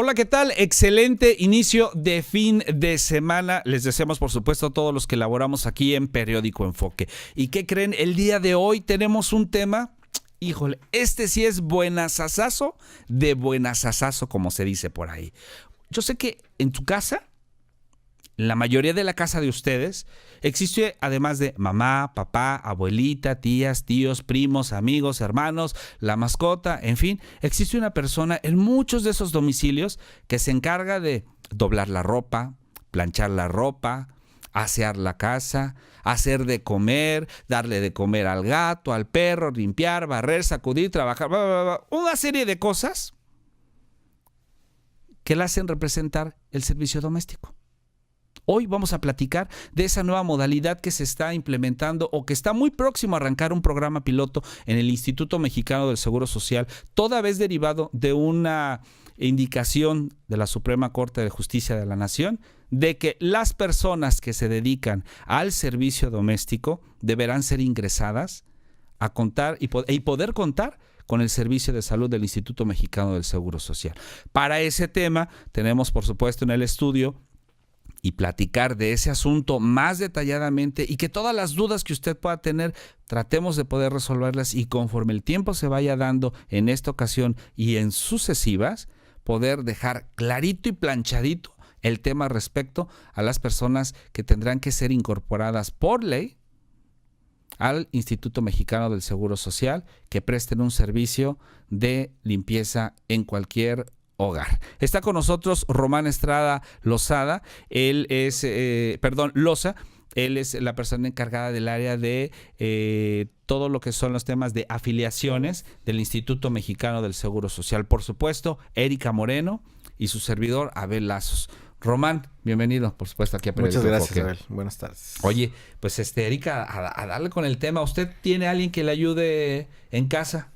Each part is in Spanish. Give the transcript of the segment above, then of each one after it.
Hola, ¿qué tal? Excelente inicio de fin de semana. Les deseamos, por supuesto, a todos los que laboramos aquí en Periódico Enfoque. ¿Y qué creen? El día de hoy tenemos un tema, híjole, este sí es buenasasazo de buenasasazo, como se dice por ahí. Yo sé que en tu casa, la mayoría de la casa de ustedes, existe además de mamá, papá, abuelita, tías, tíos, primos, amigos, hermanos, la mascota, en fin, existe una persona en muchos de esos domicilios que se encarga de doblar la ropa, planchar la ropa, asear la casa, hacer de comer, darle de comer al gato, al perro, limpiar, barrer, sacudir, trabajar, bla, bla, bla, una serie de cosas que le hacen representar el servicio doméstico. Hoy vamos a platicar de esa nueva modalidad que se está implementando o que está muy próximo a arrancar un programa piloto en el Instituto Mexicano del Seguro Social, toda vez derivado de una indicación de la Suprema Corte de Justicia de la Nación de que las personas que se dedican al servicio doméstico deberán ser ingresadas a contar y poder contar con el servicio de salud del Instituto Mexicano del Seguro Social. Para ese tema tenemos, por supuesto, en el estudio y platicar de ese asunto más detalladamente y que todas las dudas que usted pueda tener, tratemos de poder resolverlas y conforme el tiempo se vaya dando en esta ocasión y en sucesivas, poder dejar clarito y planchadito el tema respecto a las personas que tendrán que ser incorporadas por ley al Instituto Mexicano del Seguro Social, que presten un servicio de limpieza en cualquier hogar. Está con nosotros Román Estrada Lozada, Loza. Él es la persona encargada del área de todo lo que son los temas de afiliaciones del Instituto Mexicano del Seguro Social. Por supuesto, Erika Moreno y su servidor Abel Lazos. Román, bienvenido, por supuesto, aquí a Periódico Muchas gracias, Enfoque. Abel. Buenas tardes. Oye, pues Erika, a darle con el tema. ¿Usted tiene a alguien que le ayude en casa?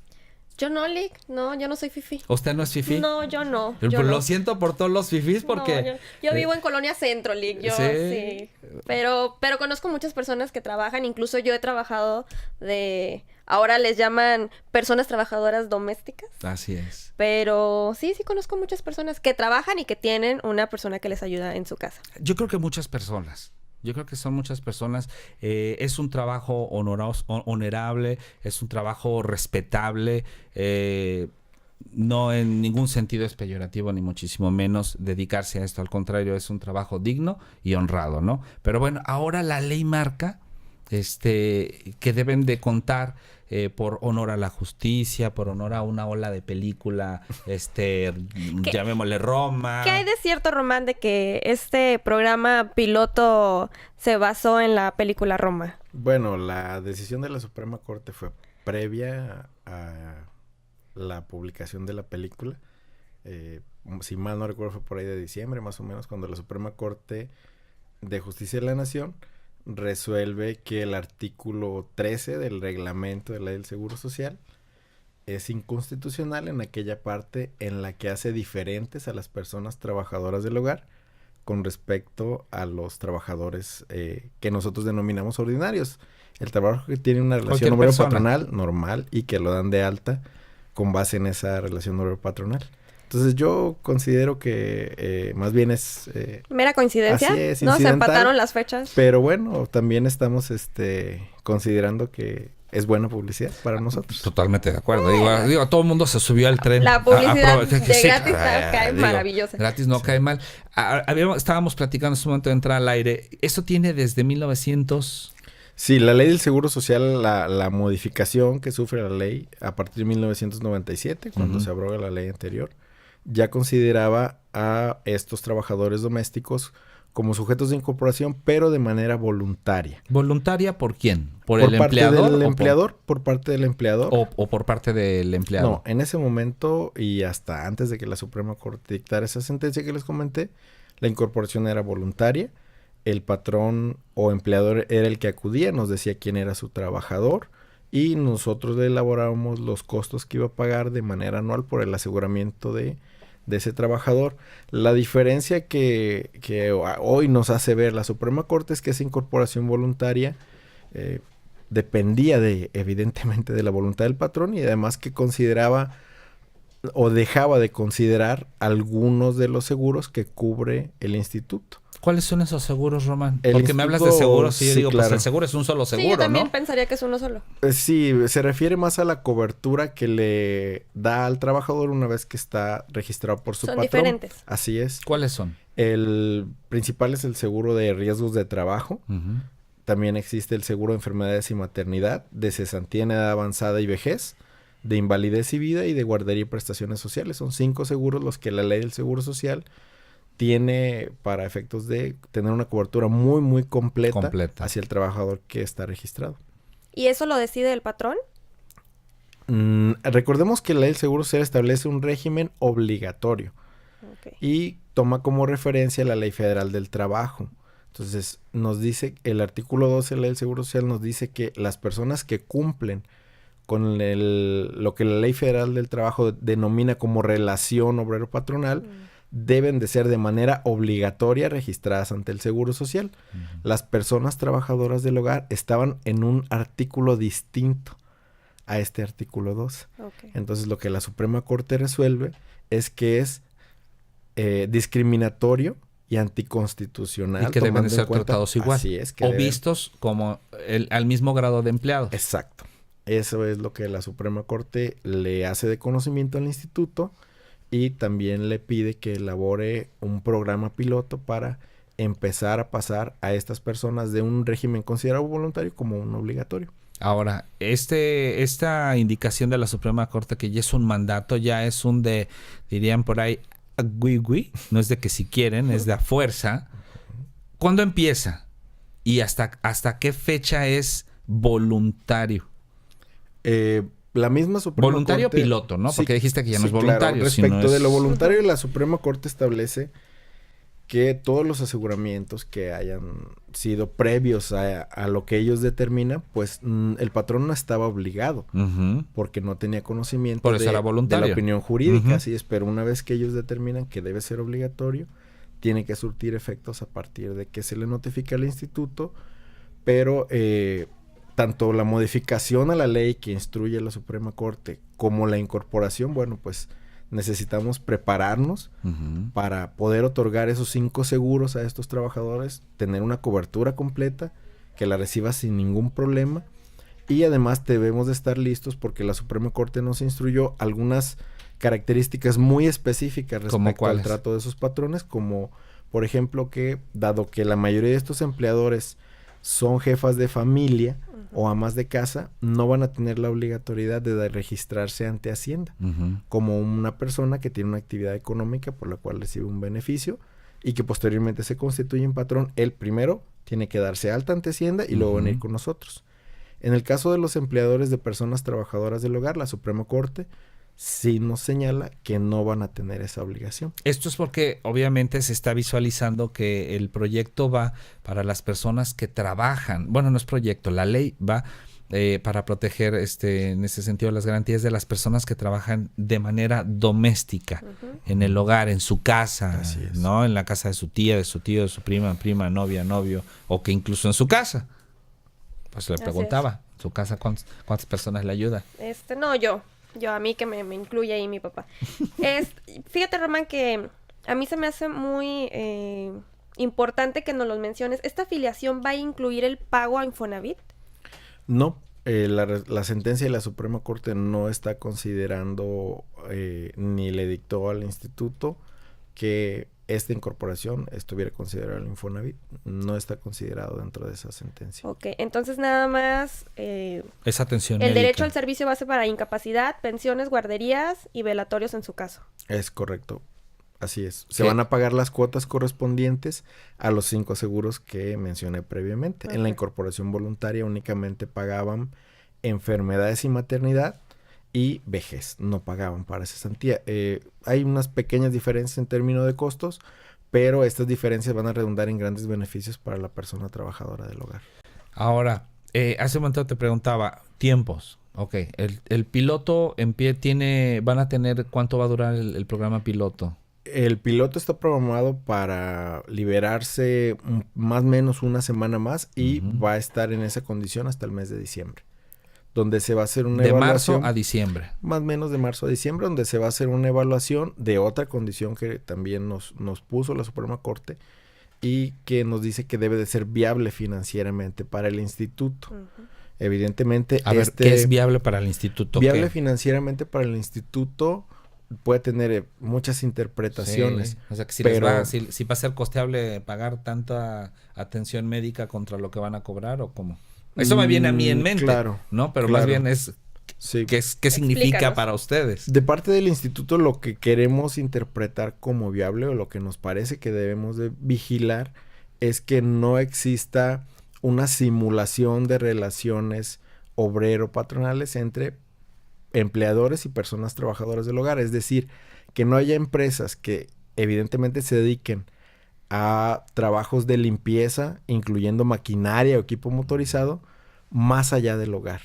Yo no, Lick. No, yo no soy fifí. ¿Usted no es fifí? No, yo no. Pero Yo lo no. siento por todos los fifís porque... No, yo vivo en Colonia Centro, Lick. Yo sí. Pero conozco muchas personas que trabajan. Incluso yo he trabajado ahora les llaman personas trabajadoras domésticas. Así es. Pero sí conozco muchas personas que trabajan y que tienen una persona que les ayuda en su casa. Yo creo que muchas personas. Yo creo que son muchas personas. Es un trabajo honorable, es un trabajo respetable, no en ningún sentido es peyorativo, ni muchísimo menos dedicarse a esto. Al contrario, es un trabajo digno y honrado, ¿no? Pero bueno, ahora la ley marca que deben de contar por honor a la justicia, por honor a una ola de película, llamémosle Roma. ¿Qué hay de cierto, Román, de que este programa piloto se basó en la película Roma? Bueno, la decisión de la Suprema Corte fue previa a la publicación de la película. Si mal no recuerdo, fue por ahí de diciembre, más o menos, cuando la Suprema Corte de Justicia de la Nación resuelve que el artículo 13 del reglamento de la ley del Seguro Social es inconstitucional en aquella parte en la que hace diferentes a las personas trabajadoras del hogar con respecto a los trabajadores que nosotros denominamos ordinarios. El trabajo que tiene una relación obrero-patronal normal y que lo dan de alta con base en esa relación obrero-patronal. Entonces yo considero que más bien es... ¿Mera coincidencia? Así es, ¿No? Se empataron las fechas. Pero bueno, también estamos considerando que es buena publicidad para nosotros. Totalmente de acuerdo. Digo, todo el mundo se subió al tren. La publicidad de gratis cae maravillosa. Gratis no cae mal. Estábamos platicando en su momento de entrar al aire. Eso tiene desde 1900... Sí, la ley del Seguro Social, la modificación que sufre la ley a partir de 1997, cuando se abroga la ley anterior, ya consideraba a estos trabajadores domésticos como sujetos de incorporación, pero de manera voluntaria. ¿Voluntaria por quién? ¿Por el empleador? Por parte del empleador. ¿O por parte del empleado? No, en ese momento y hasta antes de que la Suprema Corte dictara esa sentencia que les comenté, la incorporación era voluntaria. El patrón o empleador era el que acudía, nos decía quién era su trabajador y nosotros le elaborábamos los costos que iba a pagar de manera anual por el aseguramiento de ese trabajador. La diferencia que hoy nos hace ver la Suprema Corte es que esa incorporación voluntaria dependía evidentemente de la voluntad del patrón y además que consideraba o dejaba de considerar algunos de los seguros que cubre el instituto. ¿Cuáles son esos seguros, Román? El Porque me hablas de instituto, seguros y yo sí, digo, claro. pues el seguro es un solo seguro, Sí, yo también ¿no? pensaría que es uno solo. Sí, se refiere más a la cobertura que le da al trabajador una vez que está registrado por su Son patrón. diferentes. Así es. ¿Cuáles son? El principal es el seguro de riesgos de trabajo. Ujú. También existe el seguro de enfermedades y maternidad, de cesantía en edad avanzada y vejez, de invalidez y vida y de guardería y prestaciones sociales. Son 5 seguros los que la ley del Seguro Social tiene para efectos de tener una cobertura muy, muy completa hacia el trabajador que está registrado. ¿Y eso lo decide el patrón? Recordemos que la ley del Seguro Social establece un régimen obligatorio Okay. y toma como referencia la Ley Federal del Trabajo. Entonces, nos dice, el artículo 12 de la ley del Seguro Social nos dice que las personas que cumplen con lo que la Ley Federal del Trabajo denomina como relación obrero-patronal, deben de ser de manera obligatoria registradas ante el Seguro Social. Las personas trabajadoras del hogar estaban en un artículo distinto a este artículo 12. Okay. Entonces, lo que la Suprema Corte resuelve es que es discriminatorio y anticonstitucional. Y que deben de tomando en ser cuenta, tratados igual. así es, que o deben- vistos como al mismo grado de empleados. Exacto. Eso es lo que la Suprema Corte le hace de conocimiento al instituto y también le pide que elabore un programa piloto para empezar a pasar a estas personas de un régimen considerado voluntario como un obligatorio. Ahora, esta indicación de la Suprema Corte que ya es un mandato, ya es un de, dirían por ahí, no es de que si quieren, es de a fuerza. ¿Cuándo empieza? ¿Y hasta qué fecha es voluntario? La misma Suprema Voluntario Corte... piloto, ¿no? Sí, Porque dijiste que ya no sí, es voluntario. claro. sino Respecto de es- lo voluntario, la Suprema Corte establece que todos los aseguramientos que hayan sido previos a lo que ellos determinan, pues el patrón no estaba obligado Ujú. porque no tenía conocimiento Por eso era de voluntario. la opinión jurídica, Ujú. así es, pero una vez que ellos determinan que debe ser obligatorio, tiene que surtir efectos a partir de que se le notifica al instituto, pero tanto la modificación a la ley que instruye la Suprema Corte como la incorporación, bueno, pues necesitamos prepararnos Ujú. para poder otorgar esos 5 seguros a estos trabajadores, tener una cobertura completa, que la reciba sin ningún problema y además debemos de estar listos porque la Suprema Corte nos instruyó algunas características muy específicas ¿Cómo respecto al cuáles? trato de esos patrones, como por ejemplo que dado que la mayoría de estos empleadores son jefas de familia o amas de casa, no van a tener la obligatoriedad de registrarse ante Hacienda Ujú. como una persona que tiene una actividad económica por la cual recibe un beneficio y que posteriormente se constituye en patrón. Él primero tiene que darse alta ante Hacienda y luego venir con nosotros. En el caso de los empleadores de personas trabajadoras del hogar, la Suprema Corte sí nos señala que no van a tener esa obligación. Esto es porque obviamente se está visualizando que el proyecto va para las personas que trabajan. Bueno, no es proyecto, la ley va para proteger en ese sentido las garantías de las personas que trabajan de manera doméstica, en el hogar, en su casa, Así es. ¿no? En la casa de su tía, de su tío, de su prima, novia, novio, o que incluso en su casa. Pues le Así preguntaba, ¿en su casa cuántas personas le ayudan? No, yo a mí que me incluye ahí mi papá. Fíjate, Román, que a mí se me hace muy importante que nos los menciones. ¿Esta afiliación va a incluir el pago a Infonavit? No, la sentencia de la Suprema Corte no está considerando ni le dictó al instituto que esta incorporación estuviera considerada el Infonavit. No está considerado dentro de esa sentencia. Ok, entonces nada más Esa atención el médica. derecho al servicio base para incapacidad, pensiones, guarderías y velatorios en su caso. Es correcto. Así es. Se ¿Qué? van a pagar las cuotas correspondientes a los 5 seguros que mencioné previamente. En la Ok. incorporación voluntaria únicamente pagaban enfermedades y maternidad y vejez. No pagaban para esa cesantía. Hay unas pequeñas diferencias en términos de costos, pero estas diferencias van a redundar en grandes beneficios para la persona trabajadora del hogar. Ahora, hace un momento te preguntaba, tiempos. Ok, el piloto en pie van a tener, ¿cuánto va a durar el programa piloto? El piloto está programado para liberarse más o menos una semana más y Ujú. va a estar en esa condición hasta el mes de diciembre. donde se va a hacer una de evaluación. marzo a diciembre. Más o menos de marzo a diciembre, donde se va a hacer una evaluación de otra condición que también nos puso la Suprema Corte y que nos dice que debe de ser viable financieramente para el instituto. Evidentemente, A ver, ¿qué es viable para el instituto? Viable ¿Qué? financieramente para el instituto puede tener muchas interpretaciones. Sí, o sea, que si, pero si va a ser costeable pagar tanta atención médica contra lo que van a cobrar o cómo. Eso me viene a mí en mente, claro, ¿no? Pero claro. más bien es sí. ¿qué significa Explícanos. para ustedes? De parte del instituto, lo que queremos interpretar como viable o lo que nos parece que debemos de vigilar es que no exista una simulación de relaciones obrero-patronales entre empleadores y personas trabajadoras del hogar. Es decir, que no haya empresas que evidentemente se dediquen a trabajos de limpieza, incluyendo maquinaria o equipo motorizado, más allá del hogar.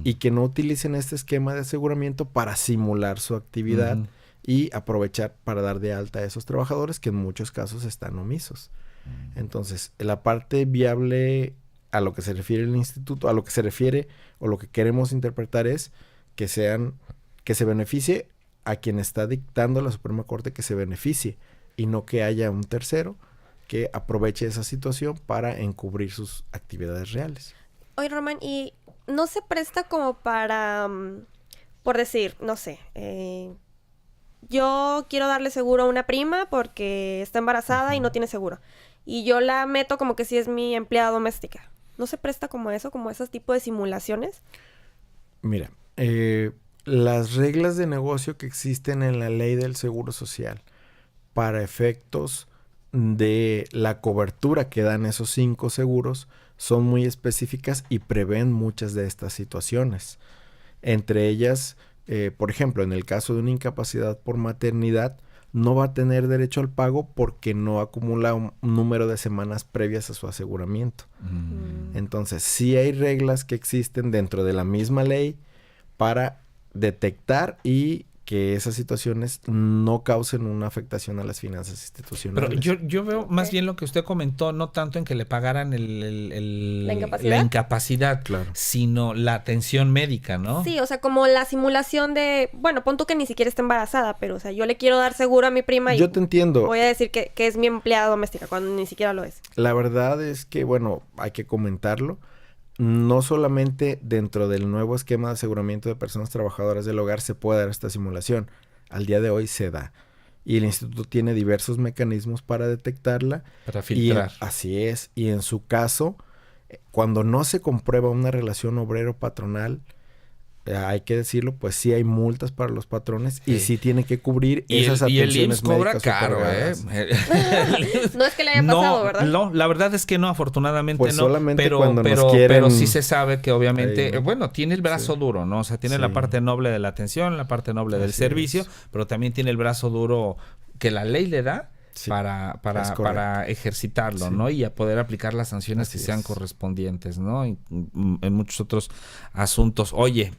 Y que no utilicen este esquema de aseguramiento para simular su actividad y aprovechar para dar de alta a esos trabajadores que en muchos casos están omisos. Entonces, la parte viable a lo que se refiere el instituto, a lo que se refiere o lo que queremos interpretar es que se beneficie a quien está dictando la Suprema Corte, que se beneficie y no que haya un tercero que aproveche esa situación para encubrir sus actividades reales. Oye, Román, ¿y no se presta como para, por decir, no sé, yo quiero darle seguro a una prima porque está embarazada y no tiene seguro, y yo la meto como que si es mi empleada doméstica? ¿No se presta como eso, como esos tipos de simulaciones? Mira, las reglas de negocio que existen en la ley del Seguro Social para efectos de la cobertura que dan esos 5 seguros son muy específicas y prevén muchas de estas situaciones. Entre ellas, por ejemplo, en el caso de una incapacidad por maternidad, no va a tener derecho al pago porque no acumula un número de semanas previas a su aseguramiento. Entonces, sí hay reglas que existen dentro de la misma ley para detectar y que esas situaciones no causen una afectación a las finanzas institucionales. Pero yo veo más bien lo que usted comentó, no tanto en que le pagaran ¿La incapacidad, Claro. sino la atención médica, ¿no? Sí, o sea, como la simulación de, bueno, pon tú que ni siquiera está embarazada, pero, o sea, yo le quiero dar seguro a mi prima y Yo te entiendo. voy a decir que es mi empleada doméstica cuando ni siquiera lo es. La verdad es que, bueno, hay que comentarlo. No solamente dentro del nuevo esquema de aseguramiento de personas trabajadoras del hogar se puede dar esta simulación. Al día de hoy se da. Y el instituto tiene diversos mecanismos para detectarla. Para filtrar. Así es. Y en su caso, cuando no se comprueba una relación obrero-patronal, hay que decirlo, pues sí hay multas para los patrones y sí tiene que cubrir esas atenciones y el IMSS cobra médicas caro, otorgadas. No es que le haya pasado, ¿verdad? No, la verdad es que no, afortunadamente Pues no. solamente Pero, cuando nos pero, quieren- pero sí se sabe que obviamente, Ahí, ¿no? bueno, tiene el brazo duro, ¿no? O sea, tiene Sí. la parte noble de la atención, la parte noble del Así servicio, es. pero también tiene el brazo duro que la ley le da. Sí, para es correcto. para ejercitarlo, Sí. ¿no? Y a poder aplicar las sanciones Así que sean es. correspondientes, ¿no? Y, en muchos otros asuntos. Oye,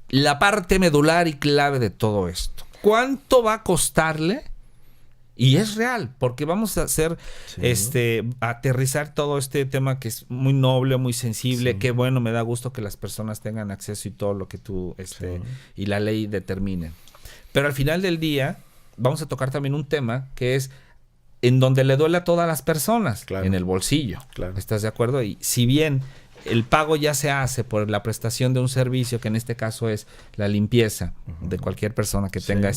la parte medular y clave de todo esto. ¿Cuánto va a costarle? Y es real, porque vamos a hacer, aterrizar todo este tema que es muy noble, muy sensible. Sí. Qué bueno, me da gusto que las personas tengan acceso y todo lo que tú, y la ley determinen. Pero al final del día, vamos a tocar también un tema que es en donde le duele a todas las personas, Claro. en el bolsillo. Claro. ¿Estás de acuerdo? Y si bien el pago ya se hace por la prestación de un servicio, que en este caso es la limpieza de cualquier persona que Sí. tenga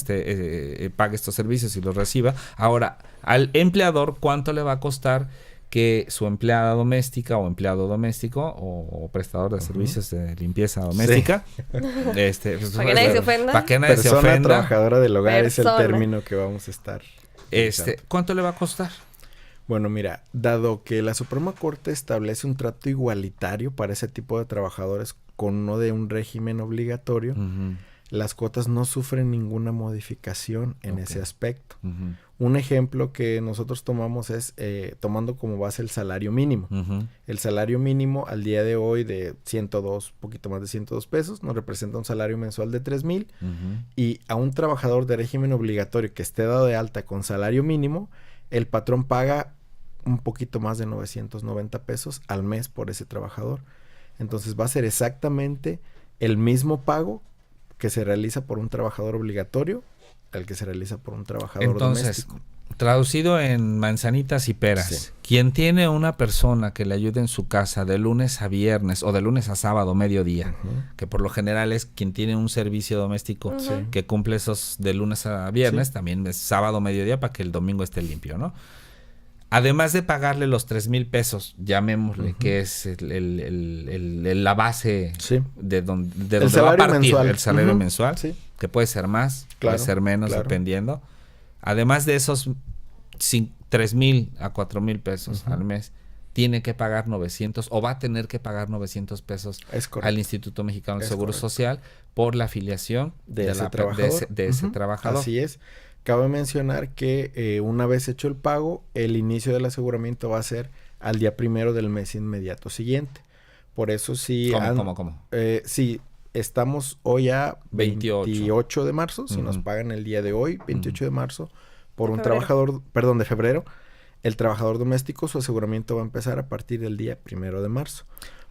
pague estos servicios y los reciba, ahora al empleador, ¿cuánto le va a costar que su empleada doméstica o empleado doméstico o prestador de servicios de limpieza doméstica, pues, Para que nadie se ofenda. para que nadie se Persona ofenda, trabajadora del hogar es Persona. el término que vamos a estar. utilizando. ¿cuánto le va a costar? Bueno, mira, dado que la Suprema Corte establece un trato igualitario para ese tipo de trabajadores con no de un régimen obligatorio, las cuotas no sufren ninguna modificación en ese aspecto. Un ejemplo que nosotros tomamos es tomando como base el salario mínimo. El salario mínimo al día de hoy de 102, poquito más de 102 pesos, nos representa un salario mensual de 3,000 y a un trabajador de régimen obligatorio que esté dado de alta con salario mínimo, el patrón paga un poquito más de 990 pesos al mes por ese trabajador. Entonces va a ser exactamente el mismo pago que se realiza por un trabajador obligatorio al que se realiza por un trabajador doméstico. Traducido en manzanitas y peras, Sí. quien tiene una persona que le ayude en su casa de lunes a viernes o de lunes a sábado, mediodía, que por lo general es quien tiene un servicio doméstico que cumple esos de lunes a viernes, también es sábado, mediodía, para que el domingo esté limpio, ¿no? Además de pagarle los 3,000 pesos, llamémosle, que es la base de donde va a partir mensual. el salario mensual, Sí. que puede ser más, puede ser menos, dependiendo. Además de esos 3,000 a 4,000 pesos al mes, tiene que pagar 900 o va a tener que pagar 900 pesos al Instituto Mexicano del Seguro Social por la afiliación de ese trabajador. Así es. Cabe mencionar que una vez hecho el pago, el inicio del aseguramiento va a ser al día 1 del mes inmediato siguiente. Por eso sí... ¿Cómo? Sí, estamos hoy a 28 de marzo, si nos pagan el día de hoy, 28 de marzo, por un de febrero, el trabajador doméstico, su aseguramiento va a empezar a partir del día 1 de marzo.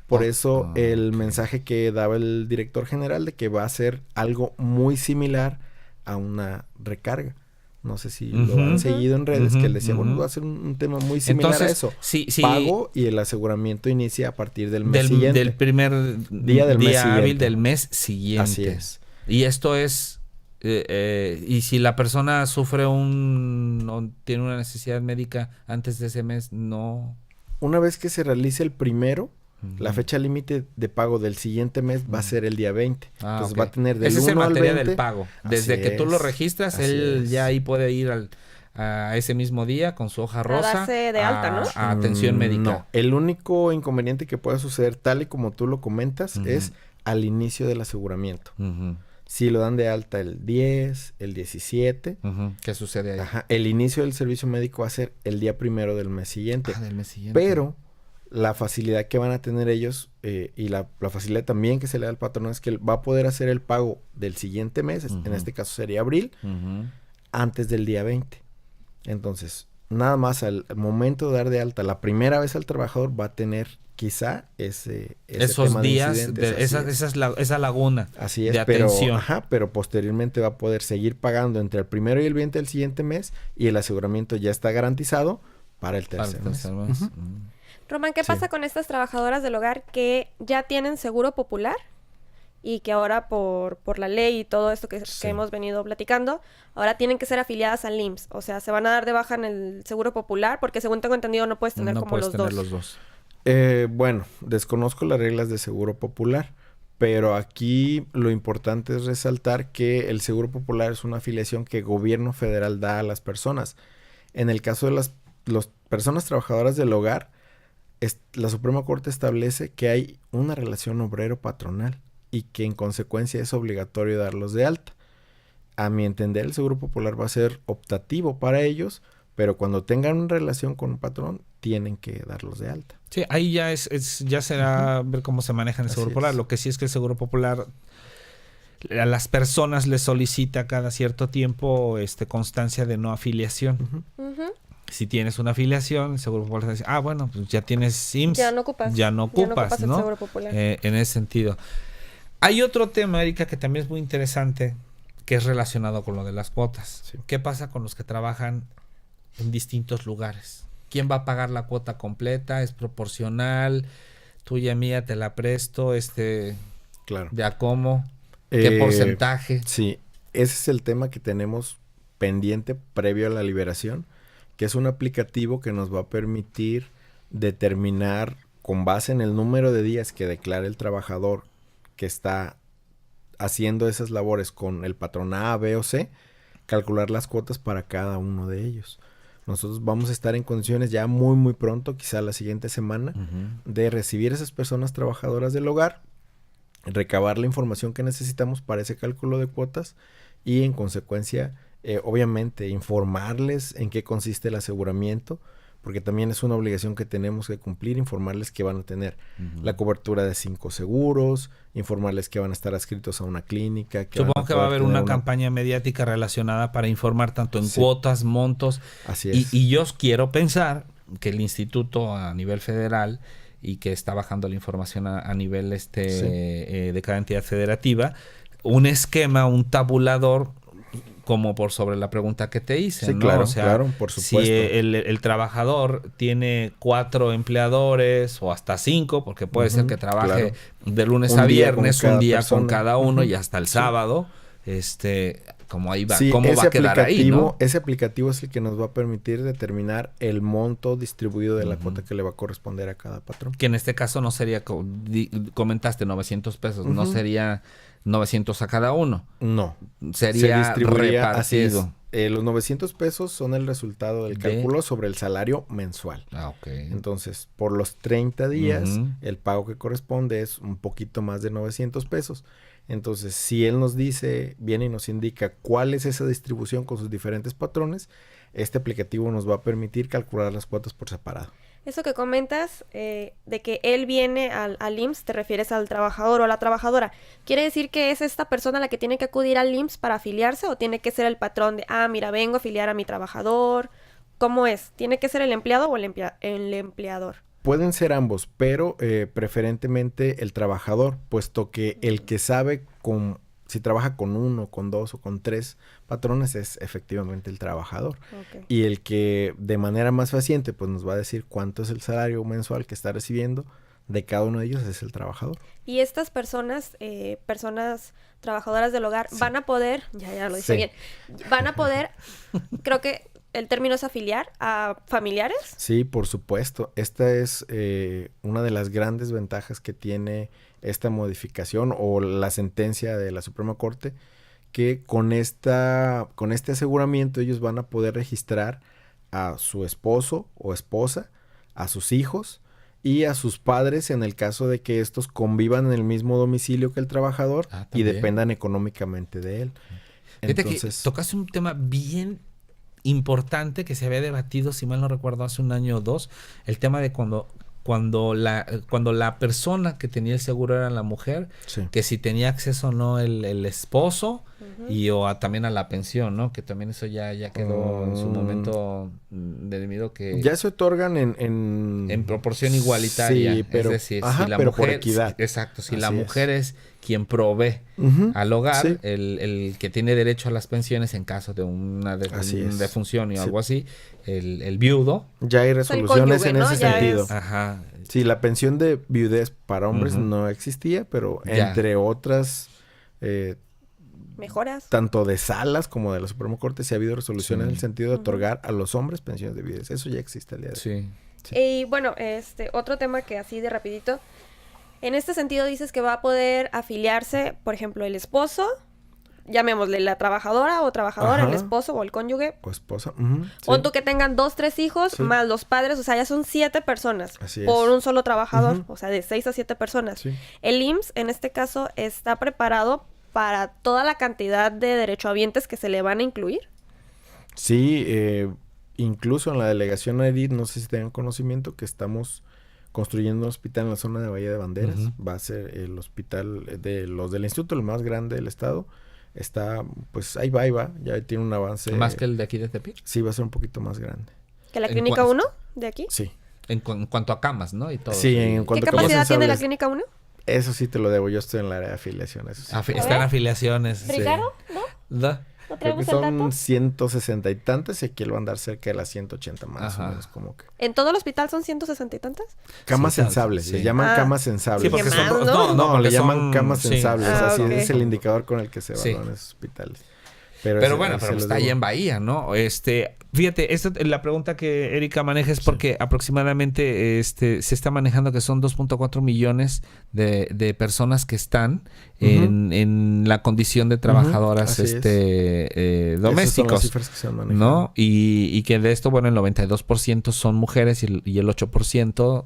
Por eso el mensaje que daba el director general de que va a ser algo muy similar a una recarga. No sé si lo han seguido en redes, que él decía, bueno, va a ser un tema muy similar a eso. Sí. Pago y el aseguramiento inicia a partir del mes siguiente. Del primer día hábil del mes siguiente. Así es. Y esto es, y si la persona sufre tiene una necesidad médica antes de ese mes, no... Una vez que se realice el primero, la fecha límite de pago del siguiente mes va a ser el día 20. Entonces va a tener del 1 al 20. Ese es en materia del pago. Desde que tú lo registras, él ya ahí puede ir a ese mismo día con su hoja rosa. A darse de alta, ¿no? A atención médica. No, el único inconveniente que puede suceder, tal y como tú lo comentas, es al inicio del aseguramiento. Si lo dan de alta el 10, el 17. ¿Qué sucede ahí? El inicio del servicio médico va a ser el día 1 del mes siguiente. Del mes siguiente. Pero la facilidad que van a tener ellos y la facilidad también que se le da al patrón es que él va a poder hacer el pago del siguiente mes, en este caso sería abril, antes del día 20. Entonces, nada más al momento de dar de alta la primera vez al trabajador va a tener quizá esos tema días, esa laguna así es, de atención. Pero posteriormente va a poder seguir pagando entre el 1 y el 20 del siguiente mes y el aseguramiento ya está garantizado para el tercer mes. Román, ¿qué pasa con estas trabajadoras del hogar que ya tienen seguro popular y que ahora por la ley y todo esto que hemos venido platicando, ahora tienen que ser afiliadas al IMSS? O sea, se van a dar de baja en el seguro popular porque según tengo entendido no puedes tener los dos. Bueno, desconozco las reglas de seguro popular, pero aquí lo importante es resaltar que el seguro popular es una afiliación que el gobierno federal da a las personas. En el caso de las personas trabajadoras del hogar, la Suprema Corte establece que hay una relación obrero-patronal y que en consecuencia es obligatorio darlos de alta. A mi entender, el Seguro Popular va a ser optativo para ellos, pero cuando tengan una relación con un patrón, tienen que darlos de alta. Sí, ahí ya ya será ver cómo se maneja en el Seguro Popular. Lo que sí es que el Seguro Popular a las personas les solicita cada cierto tiempo constancia de no afiliación. Si tienes una afiliación, el Seguro Popular dice, bueno, pues ya tienes IMSS. Ya no ocupas, ¿no? El Seguro Popular. En ese sentido. Hay otro tema, Erika, que también es muy interesante, que es relacionado con lo de las cuotas. Sí. ¿Qué pasa con los que trabajan en distintos lugares? ¿Quién va a pagar la cuota completa? ¿Es proporcional? ¿Tuya, mía, te la presto? Claro. ¿De a cómo? ¿Qué porcentaje? Sí, ese es el tema que tenemos pendiente previo a la liberación, que es un aplicativo que nos va a permitir determinar, con base en el número de días que declara el trabajador que está haciendo esas labores con el patrón A, B o C, calcular las cuotas para cada uno de ellos. Nosotros vamos a estar en condiciones ya muy muy pronto, quizá la siguiente semana, de recibir a esas personas trabajadoras del hogar, recabar la información que necesitamos para ese cálculo de cuotas y en consecuencia, obviamente, informarles en qué consiste el aseguramiento, porque también es una obligación que tenemos que cumplir, informarles que van a tener la cobertura de 5 seguros, informarles que van a estar adscritos a una clínica. Supongo que va a haber una campaña mediática relacionada para informar tanto en cuotas, montos. Así es. Y yo quiero pensar que el instituto a nivel federal y que está bajando la información a nivel de cada entidad federativa, un esquema, un tabulador como por sobre la pregunta que te hice, Sí, ¿no? claro, O sea, claro, por supuesto. si el trabajador tiene 4 empleadores o hasta 5, porque puede ser que trabaje de lunes a viernes, un día con cada uno y hasta el sábado, como ahí va, sí, ¿cómo va a quedar ahí, no? Ese aplicativo es el que nos va a permitir determinar el monto distribuido de la cuota que le va a corresponder a cada patrón. Que en este caso no sería, comentaste, 900 pesos, no sería 900 a cada uno. No. Sería repartido. Los 900 pesos son el resultado del cálculo sobre el salario mensual. Ok. Entonces, por los 30 días, el pago que corresponde es un poquito más de 900 pesos. Entonces, si él nos dice, viene y nos indica cuál es esa distribución con sus diferentes patrones, este aplicativo nos va a permitir calcular las cuotas por separado. Eso que comentas de que él viene al IMSS, te refieres al trabajador o a la trabajadora. ¿Quiere decir que es esta persona la que tiene que acudir al IMSS para afiliarse o tiene que ser el patrón de, mira, vengo a afiliar a mi trabajador? ¿Cómo es? ¿Tiene que ser el empleado o el empleador? Pueden ser ambos, pero preferentemente el trabajador, puesto que el que sabe si trabaja con 1, con 2 o con 3 patrones es efectivamente el trabajador. Okay. Y el que de manera más fehaciente pues nos va a decir cuánto es el salario mensual que está recibiendo de cada uno de ellos es el trabajador. Y estas personas trabajadoras del hogar, van a poder, ya lo dije bien, van a poder, creo que el término es afiliar a familiares. Sí, por supuesto. Esta es una de las grandes ventajas que tiene esta modificación o la sentencia de la Suprema Corte, que con este aseguramiento ellos van a poder registrar a su esposo o esposa, a sus hijos y a sus padres en el caso de que estos convivan en el mismo domicilio que el trabajador y dependan económicamente de él. Entonces, que tocaste un tema bien importante que se había debatido, si mal no recuerdo, hace 1 año o 2, el tema de cuando la persona que tenía el seguro era la mujer, que si tenía acceso o no el esposo y también a la pensión, ¿no? Que también eso ya quedó en su momento debido que... Ya se otorgan en proporción igualitaria, sí, pero, es decir, si la mujer... por equidad. Exacto, si la mujer es quien provee al hogar, el que tiene derecho a las pensiones en caso de una defunción y algo así, el viudo. Ya hay resoluciones en ese sentido. Ajá. Sí, la pensión de viudez para hombres no existía, pero entre otras mejoras. Tanto de salas como de la Suprema Corte sí ha habido resoluciones en el sentido de otorgar a los hombres pensiones de viudez. Eso ya existe al día de hoy. Sí. Y bueno, otro tema que así de rapidito. En este sentido dices que va a poder afiliarse, por ejemplo, el esposo, llamémosle la trabajadora o trabajador, el esposo o el cónyuge. O esposa. O tú que tengan 2, 3 hijos, más los padres, o sea, ya son 7 personas por un solo trabajador, o sea, de 6 a 7 personas. Sí. El IMSS, en este caso, está preparado para toda la cantidad de derechohabientes que se le van a incluir. Sí, incluso en la delegación Edith, no sé si tengan conocimiento que estamos construyendo un hospital en la zona de Bahía de Banderas. Va a ser el hospital de los del instituto, el más grande del estado. Está, pues ahí va, ya tiene un avance. ¿Más que el de aquí de Tepic? Sí, va a ser un poquito más grande. ¿Que la clínica 1 de aquí? Sí. En cuanto a camas, ¿no? Y todo. Sí, en cuanto a camas. ¿Qué capacidad tiene la clínica 1? Eso sí te lo debo, yo estoy en el área de afiliación. Eso sí. Está en afiliaciones. ¿Ricardo? ¿No? ¿No creo que son 160 y tantas y aquí él va a andar cerca de las 180 más o menos como que. ¿En todo el hospital son 160 y tantas? Camas sensables, le llaman camas sensables. Sí, porque son no, le llaman camas sensables, así es el indicador con el que se evalúan esos hospitales. Pero bueno, está ahí en Bahía, ¿no? Fíjate, la pregunta que Erika maneja es porque aproximadamente se está manejando que son 2.4 millones de personas que están en la condición de trabajadoras domésticos. Esas son las cifras que se han manejado, ¿no? Y que de esto, bueno, el 92% son mujeres y el 8%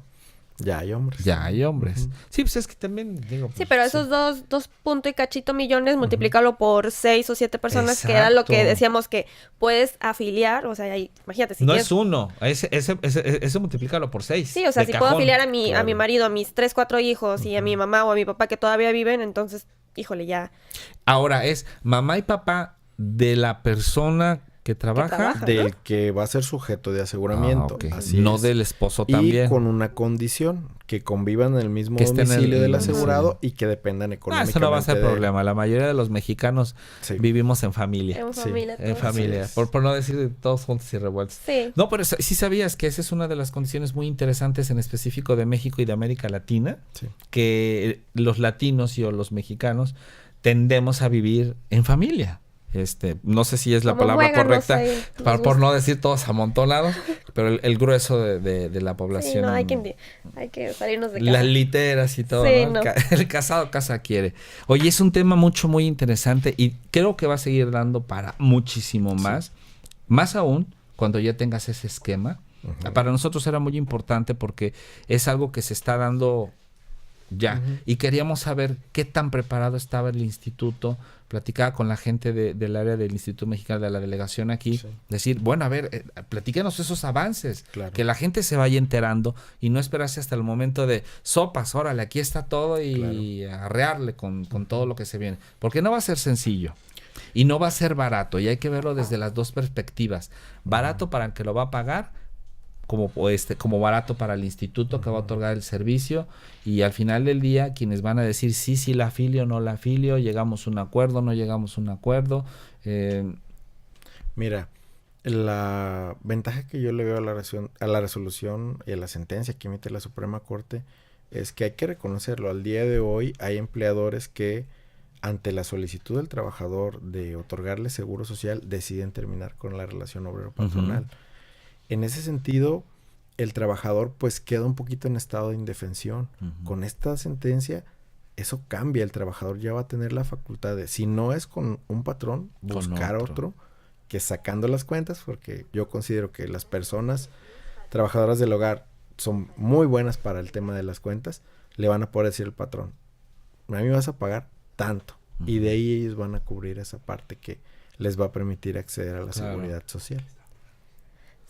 ya hay hombres. Sí, pues es que también digo... Sí, pero esos 2 punto y cachito millones, multiplícalo por 6 o 7 personas, que era lo que decíamos que puedes afiliar, o sea, ahí, imagínate. Si no es uno, ese multiplícalo por 6. Sí, o sea, si puedo afiliar a mi marido, a mis 3, 4 hijos y a mi mamá o a mi papá que todavía viven, entonces, híjole, ya. Ahora, es mamá y papá de la persona ¿Que trabaja? Del que va a ser sujeto de aseguramiento. Ok. Así No es. del esposo Y también. con una condición, que convivan en el mismo Que estén en el domicilio del domicilio. asegurado y que dependan económicamente Eso no va a ser de él. problema. La mayoría de los mexicanos Sí. vivimos en familia. En Sí. familia. En todos. familia. Así es. Por no decir todos juntos y revueltos. Sí. No, pero sí sabías que esa es una de las condiciones muy interesantes en específico de México y de América Latina, Sí. que los latinos y o los mexicanos tendemos a vivir en familia. No sé si es la Como palabra muéganos correcta, ahí, nos por gusta. no decir todos amontonados, pero el grueso de la población. Sí, no, hay que salirnos de casa. Las literas y todo, Sí, ¿no? no. El casado casa quiere. Oye, es un tema muy interesante y creo que va a seguir dando para muchísimo más. Más aún cuando ya tengas ese esquema. Ujú. Para nosotros era muy importante porque es algo que se está dando ya. Ujú. Y queríamos saber qué tan preparado estaba el instituto. Platicaba con la gente del área del Instituto Mexicano de la delegación aquí. Sí. Decir, bueno, a ver, platíquenos esos avances. Claro. Que la gente se vaya enterando y no esperarse hasta el momento de sopas, órale, aquí está todo y arrearle con todo lo que se viene. Porque no va a ser sencillo. Y no va a ser barato. Y hay que verlo desde las dos perspectivas. Barato para el que lo va a pagar, como barato para el instituto que va a otorgar el servicio, y al final del día quienes van a decir sí la afilio, no la afilio, llegamos a un acuerdo, no llegamos a un acuerdo. Mira, la ventaja que yo le veo a la resolución y a la sentencia que emite la Suprema Corte es que hay que reconocerlo. Al día de hoy hay empleadores que ante la solicitud del trabajador de otorgarle seguro social deciden terminar con la relación obrero-patronal. Ujú. En ese sentido, el trabajador pues queda un poquito en estado de indefensión. Ujú. Con esta sentencia, eso cambia. El trabajador ya va a tener la facultad de, si no es con un patrón, buscar otro que sacando las cuentas, porque yo considero que las personas trabajadoras del hogar son muy buenas para el tema de las cuentas, le van a poder decir al patrón, a mí me vas a pagar tanto. Ujú. Y de ahí ellos van a cubrir esa parte que les va a permitir acceder a la seguridad social.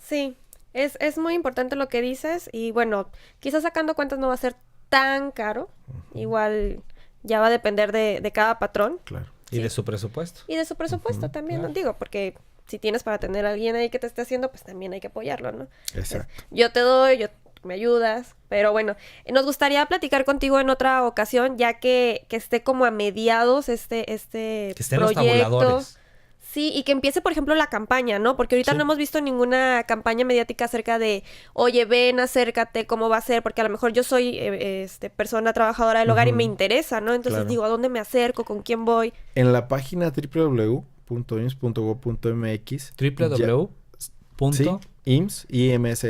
Sí, es muy importante lo que dices y bueno, quizás sacando cuentas no va a ser tan caro. Igual ya va a depender de cada patrón Claro. Y de su presupuesto. y de su presupuesto también, ¿no? claro. Digo, porque si tienes para tener a alguien ahí que te esté haciendo, pues también hay que apoyarlo, ¿no? Exacto. Yo te doy, me ayudas, pero bueno, nos gustaría platicar contigo en otra ocasión, ya que esté como a mediados este Que estén los proyecto. tabuladores. Sí, y que empiece, por ejemplo, la campaña, ¿no? Porque ahorita Sí. no hemos visto ninguna campaña mediática acerca de, oye, ven, acércate, cómo va a ser, porque a lo mejor yo soy persona trabajadora del hogar y Ujú. me interesa, ¿no? Entonces Claro. digo, ¿a dónde me acerco? ¿Con quién voy? En la página www.ims.gov.mx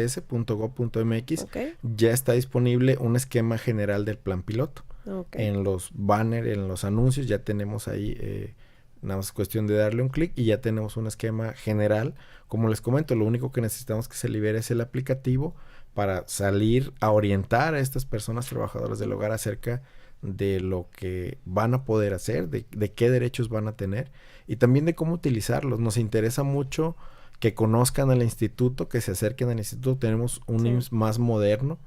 IMSS.gov.mx Ok, ya está disponible un esquema general del plan piloto. ok. En los banners, en los anuncios, ya tenemos ahí, nada más cuestión de darle un clic y ya tenemos un esquema general. Como les comento, lo único que necesitamos que se libere es el aplicativo para salir a orientar a estas personas trabajadoras del hogar acerca de lo que van a poder hacer, de qué derechos van a tener y también de cómo utilizarlos. Nos interesa mucho que conozcan al instituto, que se acerquen al instituto. Tenemos un Sí. IMSS más moderno.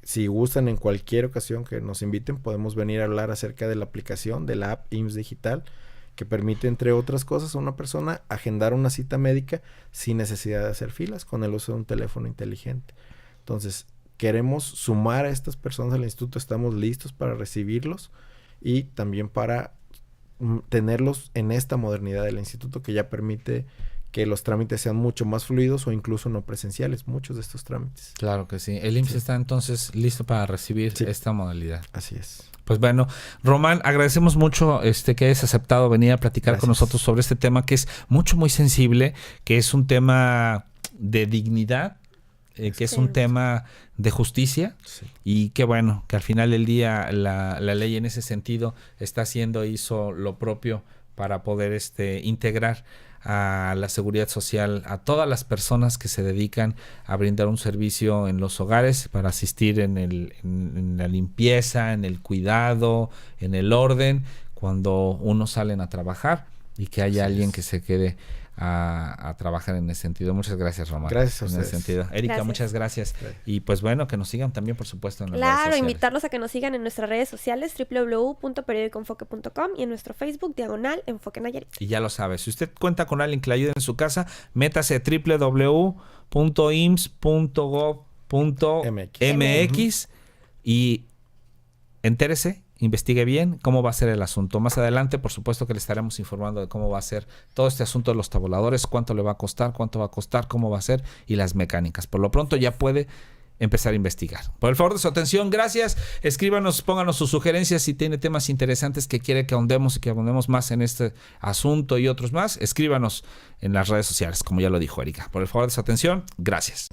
Si gustan en cualquier ocasión que nos inviten, podemos venir a hablar acerca de la aplicación de la app IMSS Digital, que permite, entre otras cosas, a una persona agendar una cita médica sin necesidad de hacer filas con el uso de un teléfono inteligente. Entonces, queremos sumar a estas personas al instituto, estamos listos para recibirlos y también para tenerlos en esta modernidad del instituto que ya permite que los trámites sean mucho más fluidos o incluso no presenciales, muchos de estos trámites. Claro que sí. El IMSS está entonces listo para recibir Sí. esta modalidad. Así es. Pues bueno, Román, agradecemos mucho que hayas aceptado venir a platicar con Gracias. nosotros sobre este tema que es muy sensible, que es un tema de dignidad, que es un Sí. tema de justicia Sí. y qué bueno que al final del día la ley en ese sentido hizo lo propio para poder integrar a la seguridad social a todas las personas que se dedican a brindar un servicio en los hogares para asistir en la limpieza, en el cuidado, en el orden, cuando unos salen a trabajar y que haya Así alguien es. que se quede a trabajar en ese sentido. Muchas gracias, Román. Gracias a en ustedes. ese sentido. Erika, Gracias. muchas gracias. Y pues bueno, que nos sigan también, por supuesto, en las redes Claro, sociales. invitarlos a que nos sigan en nuestras redes sociales www.periodicoenfoque.com y en nuestro Facebook /Enfoque Nayarit. Y ya lo sabe, si usted cuenta con alguien que le ayude en su casa, métase a www.ims.gov.mx y entérese, investigue bien cómo va a ser el asunto. Más adelante, por supuesto que le estaremos informando de cómo va a ser todo este asunto de los tabuladores, cuánto le va a costar, cómo va a ser y las mecánicas. Por lo pronto ya puede empezar a investigar. Por el favor de su atención, gracias. Escríbanos, pónganos sus sugerencias si tiene temas interesantes que quiere que ahondemos y que ahondemos más en este asunto y otros más. Escríbanos en las redes sociales, como ya lo dijo Erika. Por el favor de su atención, gracias.